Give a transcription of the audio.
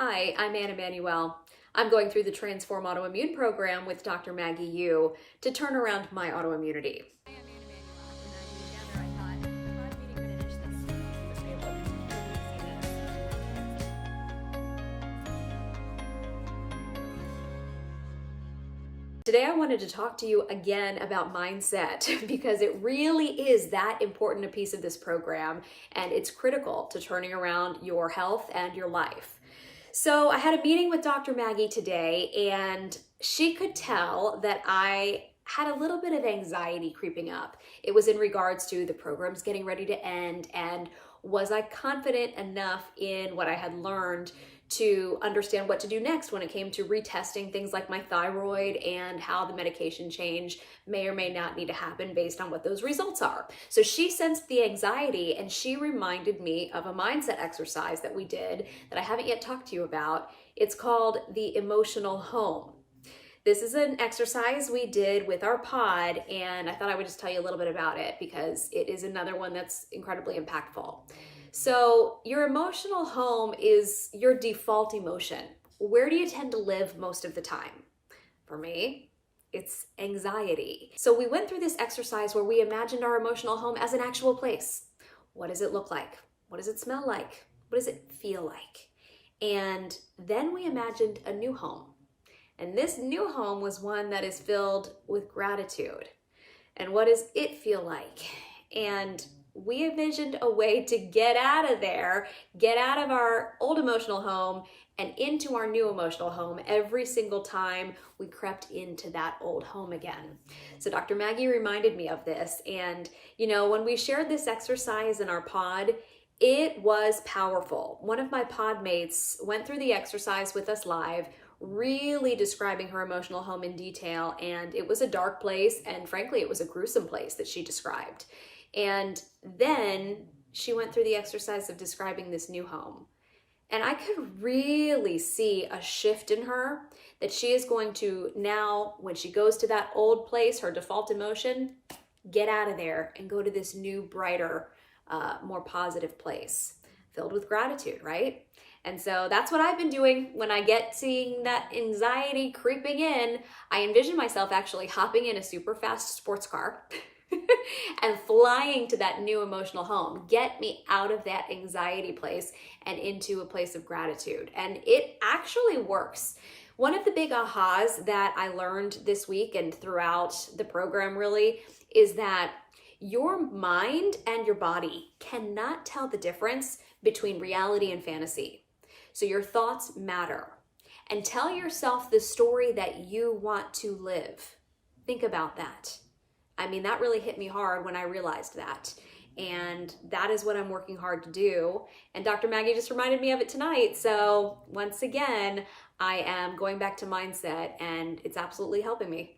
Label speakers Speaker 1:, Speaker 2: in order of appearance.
Speaker 1: Hi, I'm Anne Imanuel. I'm going through the Transform Autoimmune program with Dr. Maggie Yu to turn around my autoimmunity. Hi, I'm Anne Imanuel. After 9 meeting together, I thought, we need to finish this way of looking. Today I wanted to talk to you again about mindset because it really is that important a piece of this program, and it's critical to turning around your health and your life. So I had a meeting with Dr. Maggie today, and she could tell that I had a little bit of anxiety creeping up. It was in regards to the program's getting ready to end, and was I confident enough in what I had learned to understand what to do next when it came to retesting things like my thyroid and how the medication change may or may not need to happen based on what those results are. So she sensed the anxiety, and she reminded me of a mindset exercise that we did that I haven't yet talked to you about. It's called the emotional home. This is an exercise we did with our pod, and I thought I would just tell you a little bit about it because it is another one that's incredibly impactful. So your emotional home is your default emotion. Where do you tend to live most of the time? For me, it's anxiety. So we went through this exercise where we imagined our emotional home as an actual place. What does it look like? What does it smell like? What does it feel like? And then we imagined a new home. And this new home was one that is filled with gratitude. And what does it feel like? And we envisioned a way to get out of there, get out of our old emotional home and into our new emotional home every single time we crept into that old home again. So Dr. Maggie reminded me of this. And, when we shared this exercise in our pod, it was powerful. One of my pod mates went through the exercise with us live, really describing her emotional home in detail. And it was a dark place. And frankly, it was a gruesome place that she described. And then she went through the exercise of describing this new home. And I could really see a shift in her that she is going to now, when she goes to that old place, her default emotion, get out of there and go to this new, brighter, more positive place filled with gratitude, right? And so that's what I've been doing when I get seeing that anxiety creeping in. I envision myself actually hopping in a super fast sports car and flying to that new emotional home. Get me out of that anxiety place and into a place of gratitude. And it actually works. One of the big ahas that I learned this week and throughout the program really is that your mind and your body cannot tell the difference between reality and fantasy. So your thoughts matter. And tell yourself the story that you want to live. Think about that. I mean, that really hit me hard when I realized that. And that is what I'm working hard to do. And Dr. Maggie just reminded me of it tonight. So once again, I am going back to mindset, and it's absolutely helping me.